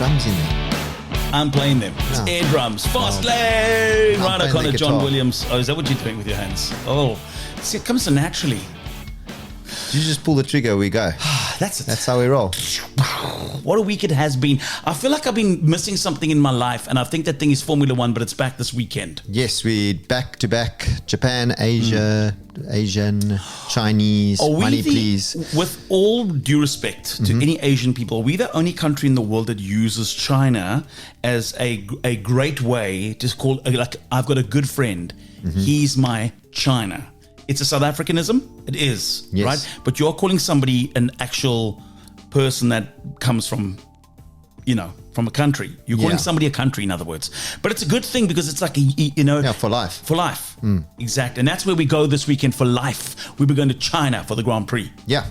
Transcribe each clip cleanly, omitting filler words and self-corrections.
drums in there. I'm playing them. It's air drums. Fast lane! Right, O'Connor and Jon Williams. Oh, is that what you're doing with your hands? Oh, see, it comes so naturally. You just pull the trigger, we go. That's it. That's how we roll. What a week it has been. I feel like I've been missing something in my life, and I think that thing is Formula One, but it's back this weekend. Yes, we back-to-back Japan, Asia, Asian, Chinese, money please. With all due respect to any Asian people, are we the only country in the world that uses China as a great way to call, like, I've got a good friend, he's my China. It's a South Africanism. It is, yes. Right? But you're calling somebody an actual person that comes from, from a country. You're calling somebody a country, in other words. But it's a good thing because it's like, Yeah, for life. For life. Exactly. And that's where we go this weekend for life. We'll be going to China for the Grand Prix. Yeah.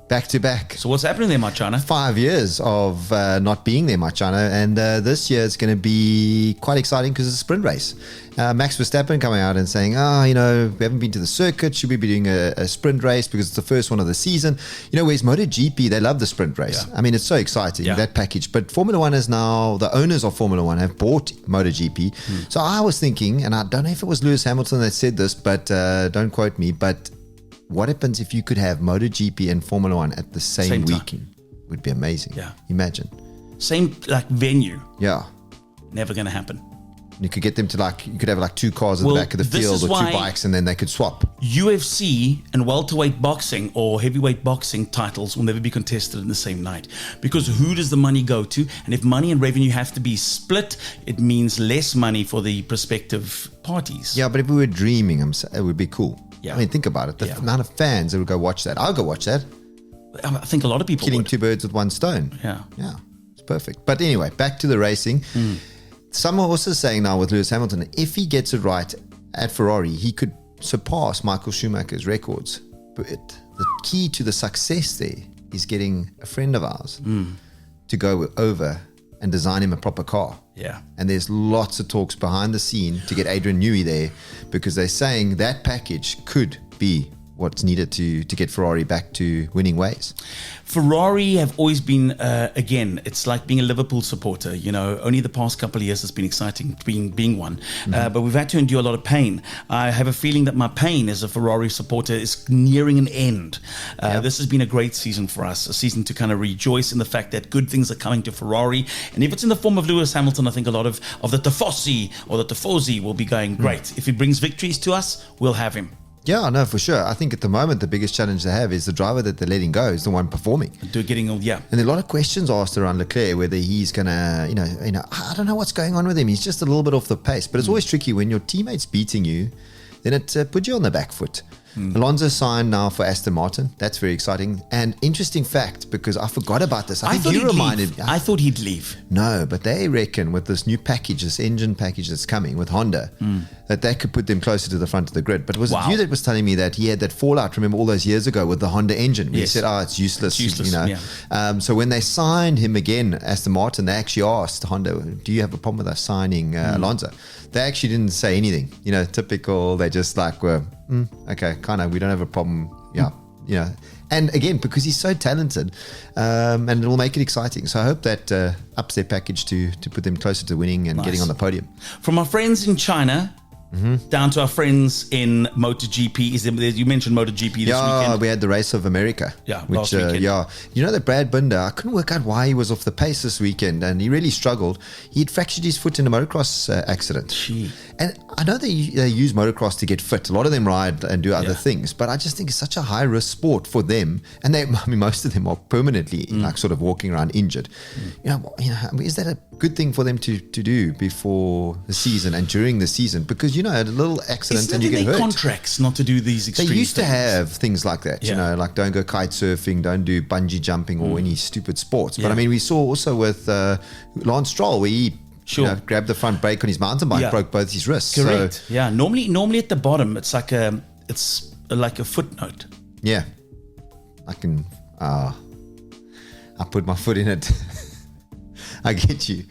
Back to back. So what's happening there, my China? 5 years of not being there, my China. And this year is going to be quite exciting because it's a sprint race. Max Verstappen coming out and saying, we haven't been to the circuit. Should we be doing a sprint race because it's the first one of the season? Whereas MotoGP, they love the sprint race. Yeah. I mean, it's so exciting, that package. But Formula One is now, the owners of Formula One have bought MotoGP. So I was thinking, and I don't know if it was Lewis Hamilton that said this, but don't quote me, but what happens if you could have MotoGP and Formula One at the same weekend? Would be amazing. Yeah. Imagine. Same venue. Yeah. Never going to happen. You could get them to you could have two cars in the back of the field or two bikes and then they could swap. UFC and welterweight boxing or heavyweight boxing titles will never be contested in the same night. Because who does the money go to? And if money and revenue have to be split, it means less money for the prospective parties. Yeah, but if we were dreaming, it would be cool. Yeah. I mean, think about it. The amount of fans that would go watch that. I'll go watch that. I think a lot of people Killing two birds with one stone. Yeah. Yeah. It's perfect. But anyway, back to the racing. Some are also saying now with Lewis Hamilton, if he gets it right at Ferrari, he could surpass Michael Schumacher's records. But the key to the success there is getting a friend of ours to go over and design him a proper car. Yeah. And there's lots of talks behind the scene to get Adrian Newey there because they're saying that package could be what's needed to get Ferrari back to winning ways. Ferrari have always been, again, it's like being a Liverpool supporter. Only the past couple of years has been exciting being one. But we've had to endure a lot of pain. I have a feeling that my pain as a Ferrari supporter is nearing an end. This has been a great season for us, a season to kind of rejoice in the fact that good things are coming to Ferrari. And if it's in the form of Lewis Hamilton, I think a lot of the Tifosi or the Tifosi will be going great. If he brings victories to us, we'll have him. Yeah, no, for sure. I think at the moment, the biggest challenge they have is the driver that they're letting go is the one performing. And there are a lot of questions asked around Leclerc, whether he's going to, I don't know what's going on with him. He's just a little bit off the pace. But it's always tricky when your teammate's beating you, then it puts you on the back foot. Alonso signed now for Aston Martin. That's very exciting. And interesting fact, because I forgot about this. I think you reminded me. I thought he'd leave. No, but they reckon with this new package, this engine package that's coming with Honda, that could put them closer to the front of the grid. But was it you that was telling me that he had that fallout, remember all those years ago with the Honda engine? He said, it's useless. It's useless, So when they signed him again, Aston Martin, they actually asked Honda, do you have a problem with us signing Alonso? They actually didn't say anything. Typical, they just were, okay, kind of, we don't have a problem. Yeah. And again, because he's so talented, and it will make it exciting. So I hope that ups their package to put them closer to winning and getting on the podium. From our friends in China, down to our friends in MotoGP. You mentioned MotoGP this weekend. Yeah, we had the Race of America. Yeah, last weekend. That Brad Binder, I couldn't work out why he was off the pace this weekend, and he really struggled. He had fractured his foot in a motocross accident. Gee. And I know they use motocross to get fit. A lot of them ride and do other things, but I just think it's such a high-risk sport for them. And most of them are permanently sort of walking around injured. Is that a good thing for them to do before the season and during the season? Because a little accident and you get hurt. Isn't it in their contracts not to do these extreme things? They used to have things like that, like don't go kite surfing, don't do bungee jumping or any stupid sports. But I mean, we saw also with Lance Stroll where he grabbed the front brake on his mountain bike, broke both his wrists. Correct. So, normally at the bottom, it's like a footnote. Yeah. I can, I put my foot in it. I get you.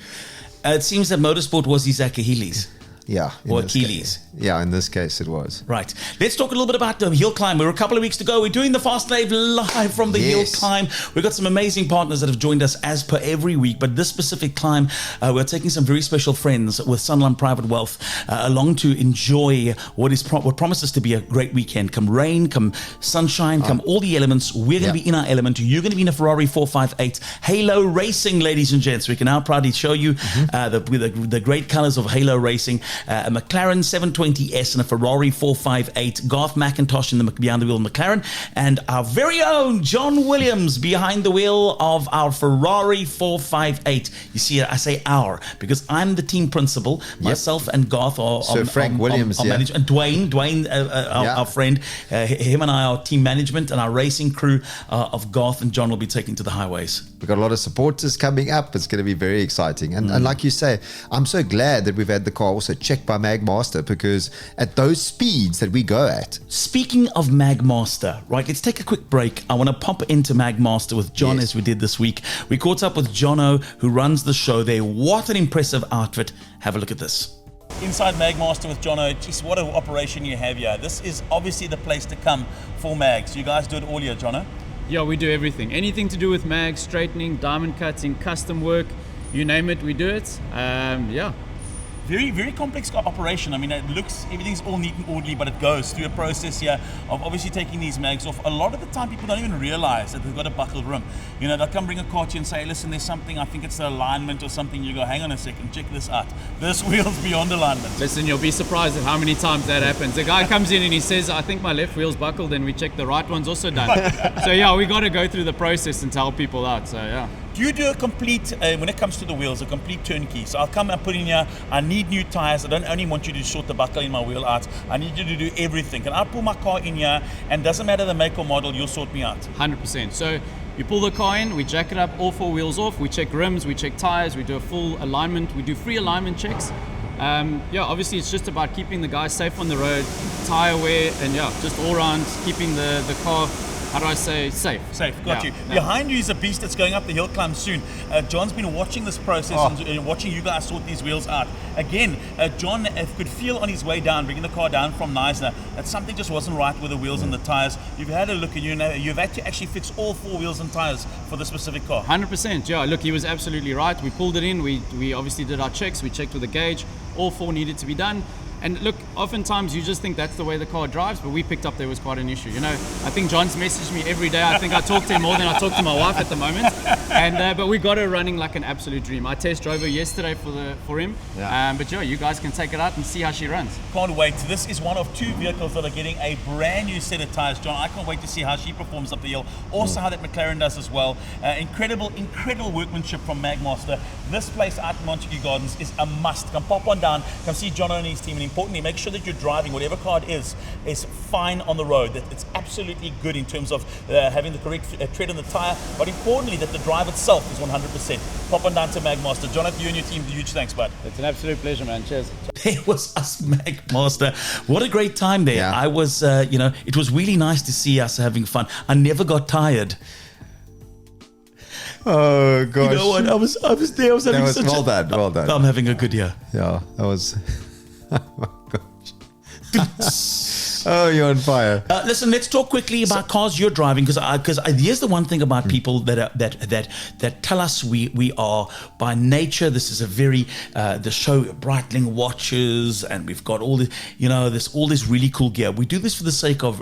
It seems that motorsport was his Achilles. Yeah. Or Achilles. Yeah, in this case it was. Right. Let's talk a little bit about the hill climb. We're a couple of weeks to go. We're doing the Fast Lane live from the hill climb. We've got some amazing partners that have joined us as per every week. But this specific climb, we're taking some very special friends with Sunland Private Wealth along to enjoy what promises to be a great weekend. Come rain, come sunshine, come all the elements. We're going to be in our element. You're going to be in a Ferrari 458 Halo Racing, ladies and gents. We can now proudly show you the great colors of Halo Racing. A McLaren 720S and a Ferrari 458, Garth McIntosh in the behind the wheel McLaren, and our very own Jon Williams behind the wheel of our Ferrari 458. You see, I say our because I'm the team principal. Myself and Garth are Frank Williams, and Dwayne, our friend, him and I are team management, and our racing crew of Garth and Jon will be taking to the highways. We've got a lot of supporters coming up. It's going to be very exciting. And like you say, I'm so glad that we've had the car also checked by Magmaster, because at those speeds that we go at. Speaking of Magmaster, right, let's take a quick break. I want to pop into Magmaster with Jon as we did this week. We caught up with Jono, who runs the show there. What an impressive outfit. Have a look at this. Inside Magmaster with Jono, just what an operation you have here. This is obviously the place to come for mags. You guys do it all here, Jono? Yeah, we do everything. Anything to do with mags, straightening, diamond cutting, custom work, you name it, we do it. Very, very complex operation. I mean, it looks, everything's all neat and orderly, but it goes through a process here of obviously taking these mags off. A lot of the time, people don't even realize that they've got a buckled rim. You know, they'll come bring a car to you and say, listen, there's something, I think it's the alignment or something. You go, hang on a second, check this out. This wheel's beyond alignment. Listen, you'll be surprised at how many times that happens. The guy comes in and he says, I think my left wheel's buckled, and we check the right one's also done. So yeah, we got to go through the process and tell people that, so yeah. Do you do a complete, when it comes to the wheels, a complete turnkey? So I'll come and put in here, I need new tires. I don't only want you to sort the buckle in my wheel out. I need you to do everything. Can I pull my car in here, and doesn't matter the make or model, you'll sort me out? 100%. So you pull the car in, we jack it up, all four wheels off, we check rims, we check tires, we do a full alignment, we do free alignment checks. Obviously it's just about keeping the guys safe on the road, tire wear, and just all around keeping the car, how do I say, safe. Safe, got you. Behind you is a beast that's going up the hill climb soon. Jon's been watching this process and watching you guys sort these wheels out. Again, Jon could feel on his way down, bringing the car down from Neisner, that something just wasn't right with the wheels and the tires. You've had a look, and you've had to actually fix all four wheels and tires for the specific car. 100%, yeah. Look, he was absolutely right. We pulled it in, we obviously did our checks, we checked with the gauge, all four needed to be done. And look, oftentimes you just think that's the way the car drives, but we picked up there was quite an issue. You know, I think Jon's messaged me every day. I think I talk to him more than I talk to my wife at the moment. And but we got her running like an absolute dream. I test drove her yesterday for him. But you guys can take it out and see how she runs. Can't wait. This is one of two vehicles that are getting a brand new set of tires, Jon. I can't wait to see how she performs up the hill. Also how that McLaren does as well. Incredible workmanship from Magmaster. This place out in Montague Gardens is a must. Come pop on down, come see Jon and his team, and importantly, make sure that you're driving, whatever car it is fine on the road, that it's absolutely good in terms of having the correct tread on the tire, but importantly, that the drive itself is 100%. Pop on down to Magmaster. Jon, you and your team, huge thanks, bud. It's an absolute pleasure, man. Cheers. There was us, Magmaster. What a great time there. Yeah. I was, it was really nice to see us having fun. I never got tired. Oh gosh! You know what? I was there. I was having such well done. I'm having a good year. Yeah, that was. Oh my gosh! Oh, you're on fire. Listen, let's talk quickly about cars you're driving, because here's the one thing about people that tell us we are by nature. This is a very the show Breitling watches, and we've got all this all this really cool gear. We do this for the sake of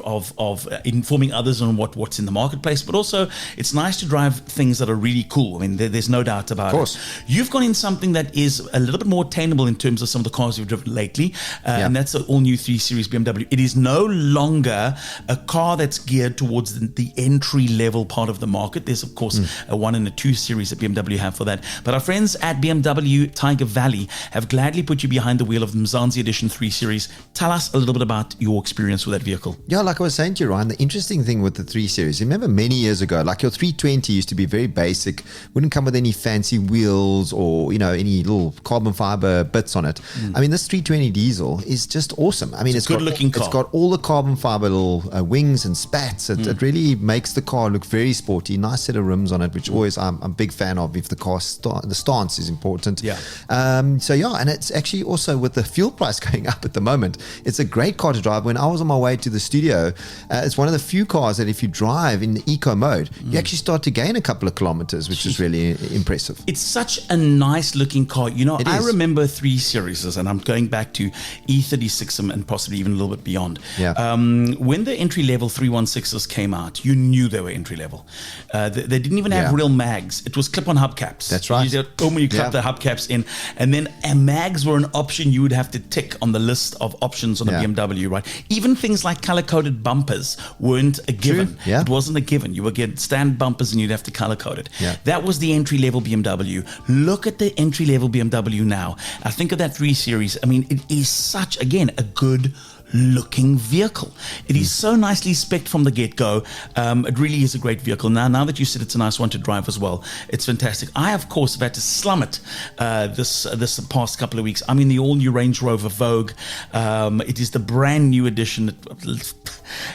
informing others on what's in the marketplace, but also it's nice to drive things that are really cool. I mean, there's no doubt about it. Of course, you've gone in something that is a little bit more attainable in terms of some of the cars you've driven lately, and that's the all-new 3 Series BMW. It is no longer a car that's geared towards the entry-level part of the market. There's, of course, a 1 and a 2 Series that BMW have for that. But our friends at BMW Tygervalley have gladly put you behind the wheel of the Mzanzi Edition 3 Series. Tell us a little bit about your experience with that vehicle. Yeah, like I was saying to you, Ryan, the interesting thing with the 3 Series, remember many years ago, like your 320 used to be very basic, wouldn't come with any fancy wheels or, any little carbon fiber bits on it. I mean, this 320 diesel is just awesome. I mean, it's got all all the carbon fiber little wings and spats. It really makes the car look very sporty. Nice set of rims on it, which always I'm a big fan of. If the car the stance is important. Yeah. And it's actually also with the fuel price going up at the moment, it's a great car to drive. When I was on my way to the studio, it's one of the few cars that if you drive in the eco mode, you actually start to gain a couple of kilometers, which is really impressive. It's such a nice looking car. I remember 3 Series, and I'm going back to E36 and possibly even a little bit beyond. Yeah. When the entry level 316s came out, you knew they were entry level. They didn't even have real mags. It was clip on hubcaps. That's right. You clip the hubcaps in, and then mags were an option you would have to tick on the list of options on a BMW, right? Even things like color-coded bumpers weren't a given. True. Yeah. It wasn't a given. You would get stand bumpers and you'd have to color-code it. Yeah. That was the entry-level BMW. Look at the entry-level BMW now. I think of that 3 Series. I mean, it is such, again, a good looking vehicle. It is so nicely spec'd from the get-go. It really is a great vehicle. Now that you said it's a nice one to drive as well, it's fantastic. I, of course, have had to slum it this past couple of weeks. I'm in the all-new Range Rover Vogue. It is the brand new edition.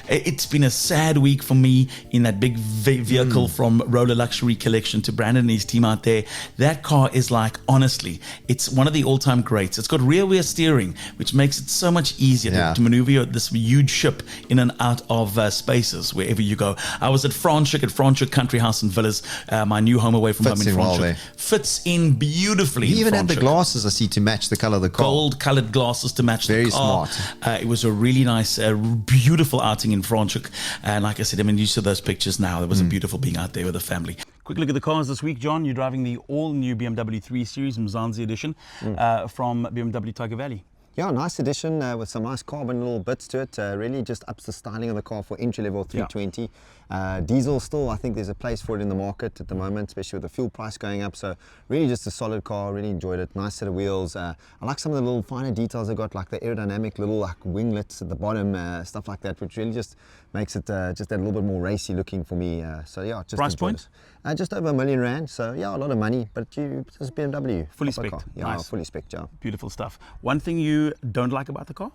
It's been a sad week for me in that big vehicle from Rola Luxury Collection to Brandon and his team out there. That car is like, honestly, it's one of the all-time greats. It's got rear-wheel steering, which makes it so much easier to maneuver this huge ship in and out of spaces wherever you go. I was at Franschhoek Country House and Villas, my new home away from home in Franschhoek. Fits in beautifully. You even had the glasses, I see, to match the color of the car. Gold-colored glasses to match the car. Very smart. It was a really nice, beautiful outing in Franschhoek. And like I said, I mean, you saw those pictures now. It was a beautiful being out there with the family. Quick look at the cars this week, John. You're driving the all-new BMW 3 Series Mzanzi edition from BMW Tygervalley. Yeah, nice edition with some nice carbon little bits to it. Really just ups the styling of the car for entry-level 320. Diesel still, I think there's a place for it in the market at the moment, especially with the fuel price going up. So really just a solid car, really enjoyed it. Nice set of wheels. I like some of the little finer details they got, like the aerodynamic little like winglets at the bottom, stuff like that, which really just makes it just that little bit more racy looking for me. So yeah, just price point? Just over R1 million. So yeah, a lot of money, but it's BMW. Fully spec'd. Yeah, nice. Fully spec'd, yeah. Beautiful stuff. One thing you don't like about the car?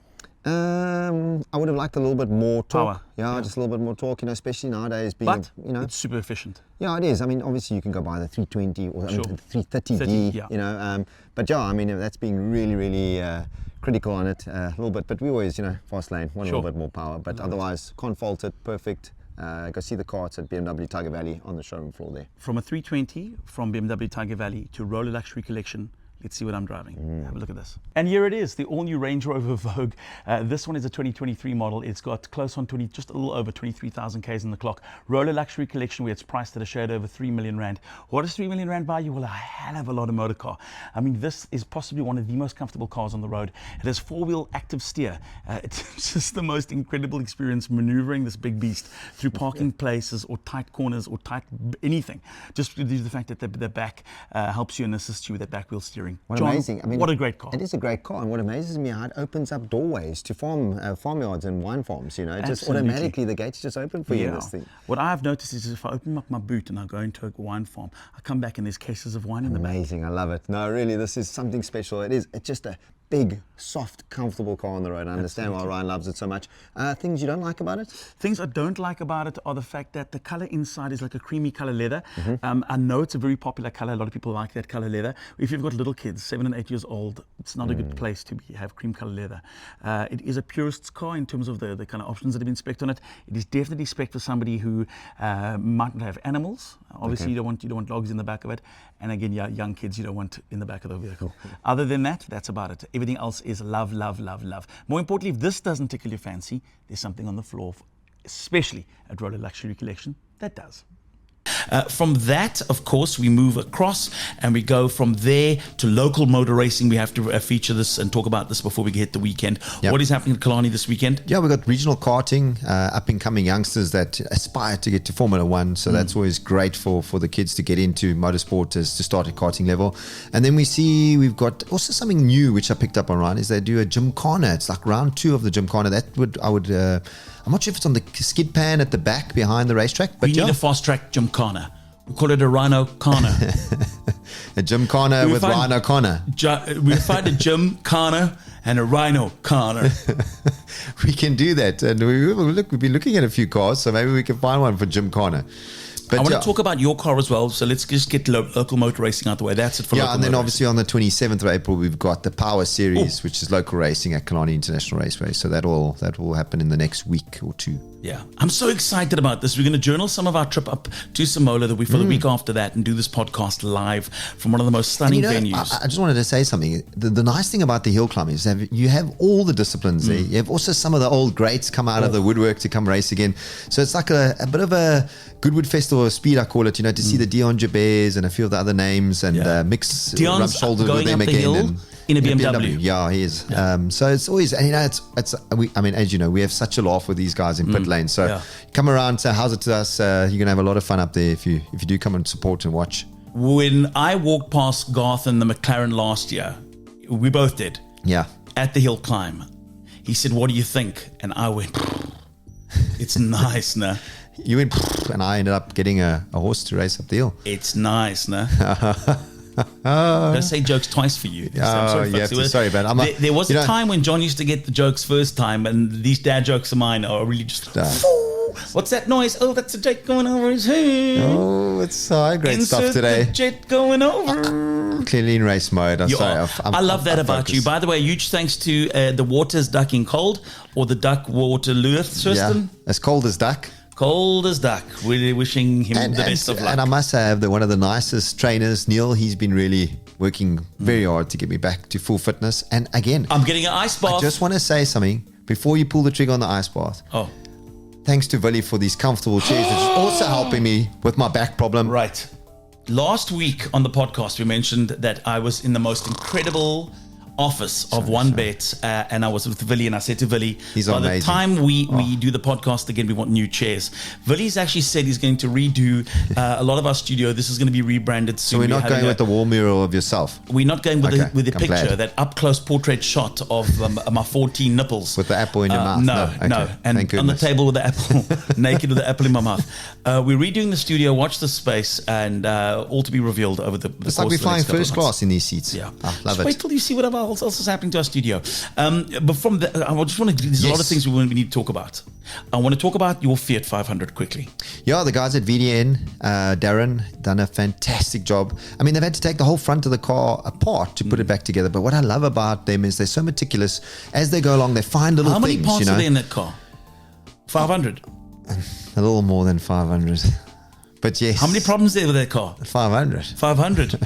I would have liked a little bit more torque. Power. Yeah, just a little bit more torque, especially nowadays being, it's super efficient. Yeah, it is. I mean, obviously you can go by the 320 or the 330D, but yeah, I mean, that's being really, really critical on it a little bit, but we always, fast lane, want a little bit more power, but otherwise can't fault it, perfect. Go see the car. It's at BMW Tygervalley on the showroom floor there. From a 320 from BMW Tygervalley to Rola Luxury Collection, let's see what I'm driving. Have a look at this. And here it is, the all-new Range Rover Vogue. This one is a 2023 model. It's got close on just a little over 23,000 Ks in the clock. Rola Luxury Collection, where it's priced at a shade over 3 million rand. What does 3 million rand buy you? Well, a hell of a lot of motor car. I mean, this is possibly one of the most comfortable cars on the road. It has 4-wheel active steer. It's just the most incredible experience maneuvering this big beast through parking places or tight corners or tight anything. Just due to the fact that the back helps you and assists you with that back wheel steering. John, amazing. I mean, what a great car. It is a great car, and what amazes me, how it opens up doorways to farmyards and wine farms, just automatically the gates just open for you in this thing. What I've noticed is if I open up my boot and I go into a wine farm, I come back and there's cases of wine in the back. Amazing, I love it. No, really, this is something special. It's just a big, soft, comfortable car on the road. I understand why Ryan loves it so much. Things you don't like about it? Things I don't like about it are the fact that the color inside is like a creamy color leather. I know it's a very popular color. A lot of people like that color leather. If you've got little kids, 7 and 8 years old, it's not a good place to have cream color leather. It is a purist's car in terms of the kind of options that have been spec'd on it. It is definitely spec'd for somebody who might not have animals. Obviously, you don't want dogs in the back of it. And again, young kids you don't want in the back of the vehicle. Other than that, that's about it. Everything else is love, love, love, love. More importantly, if this doesn't tickle your fancy, there's something on the floor, especially at Rola Luxury Collection, that does. From that, of course, we move across and we go from there to local motor racing. We have to feature this and talk about this before we hit the weekend. Yep. What is happening at Killarney this weekend? Yeah, we've got regional karting, up-and-coming youngsters that aspire to get to Formula One. So that's always great for the kids to get into motorsport as to start at karting level. And then we've got also something new, which I picked up on, Ryan, is they do a gymkhana. It's like round 2 of the gymkhana. I'm not sure if it's on the skid pan at the back behind the racetrack. But we need a fast-track gymkhana. We call it a Rhino Khana. A gymkhana with Rhino Khana. We find a gymkhana and a Rhino Connor. We can do that. And we've been looking at a few cars, so maybe we can find one for Jim Connor. But I want to talk about your car as well, so let's just get local motor racing out the way. That's it for local and then motor obviously on the 27th of April, we've got the Power Series, which is local racing at Kalani International Raceway. So that will happen in the next week or two. Yeah, I'm so excited about this. We're going to journal some of our trip up to Simola for the week after that and do this podcast live from one of the most stunning venues. I just wanted to say something. The nice thing about the hill climb is that you have all the disciplines there. You have also some of the old greats come out of the woodwork to come race again. So it's like a bit of a Goodwood Festival of Speed, I call it, to see the Dion Jabez and a few of the other names and mix rub shoulders with them again. In a BMW. Yeah, he is. So it's always, and as you know, we have such a laugh with these guys in pit lane. So come around, say how's it to us. You're going to have a lot of fun up there if you do come and support and watch. When I walked past Garth and the McLaren last year, we both did. Yeah. At the hill climb. He said, what do you think? And I went, it's nice, nah. You went, and I ended up getting a horse to race up the hill. It's nice, nah. Don't say jokes twice for you. Sorry, man. There was a time when John used to get the jokes first time, and these dad jokes of mine are really just. What's that noise? Oh, that's a jet going over his head. Oh, it's great stuff today. The jet going over. Clearly in race mode. I love that about you. By the way, huge thanks to the water's ducking cold, or the duck water lure system. Yeah, as cold as duck. Cold as duck. We're wishing him the best of luck. And I must say, one of the nicest trainers, Neil, he's been really working very hard to get me back to full fitness. And again, I'm getting an ice bath. I just want to say something before you pull the trigger on the ice bath. Oh. Thanks to Willie for these comfortable chairs, which is also helping me with my back problem. Right. Last week on the podcast, we mentioned that I was in the most incredible office of OneBet, and I was with Willie, and I said to Willie, by the time we do the podcast again, we want new chairs. Willie's actually said he's going to redo a lot of our studio. This is going to be rebranded soon. So we're not going with the wall mural of yourself? We're not going with the picture, that up-close portrait shot of my 14 nipples. With the apple in your mouth? No. And on the table with the apple, naked with the apple in my mouth. We're redoing the studio, watch the space, and all to be revealed over the It's like we're flying first class in these seats. Yeah. I love it. Wait till you see what else is happening to our studio. But from the, I just want to. There's a lot of things we need to talk about. I want to talk about your Fiat 500 quickly. Yeah, the guys at VDN, Darren, done a fantastic job. I mean, they've had to take the whole front of the car apart to put it back together. But what I love about them is they're so meticulous. As they go along, they find little things. How many parts are there in that car? 500. A little more than 500. But yes. How many problems there with that car? 500. 500.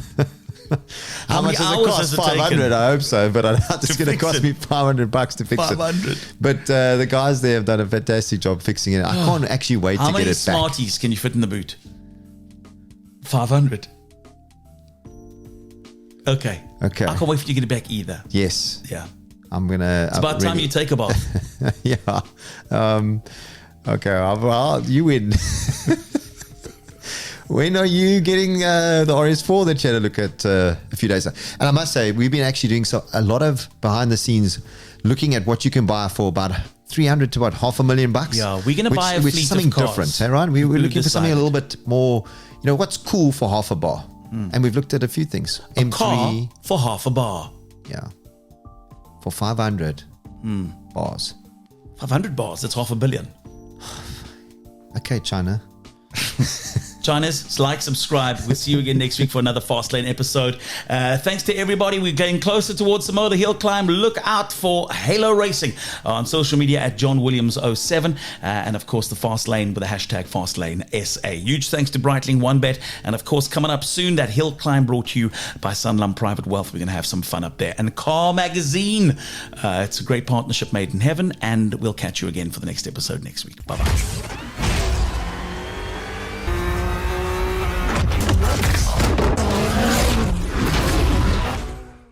How much does it cost? 500, I hope so, but I know it's going to cost me $500 to fix 500. it. But the guys there have done a fantastic job fixing it. I can't actually wait to get it back. How many Smarties can you fit in the boot? 500. Okay. I can't wait for you to get it back either. Yes. Yeah. I'm going to... It's about time you take a bath. Yeah. Okay, you win. When are you getting the RS4 that you had a look at a few days ago? And I must say, we've been actually doing a lot of behind the scenes, looking at what you can buy for about 300 to about $500,000. Yeah, we're going to buy a fleet is something of cars. Different, hey, right? We're looking for something a little bit more, what's cool for half a bar. And we've looked at a few things. A car for half a bar. Yeah. For 500 bars. 500 bars, that's $500 million. Okay, China. China's, like, subscribe. We'll see you again next week for another Fastlane episode. Thanks to everybody. We're getting closer towards Simola Hillclimb. Look out for Halo Racing on social media at Jon Williams 07, and of course the Fastlane with the hashtag FastlaneSA. Huge thanks to Breitling OneBet, and of course coming up soon, that Hillclimb brought to you by Sunlum Private Wealth. We're going to have some fun up there. And Car Magazine. It's a great partnership made in heaven, and we'll catch you again for the next episode next week. Bye-bye.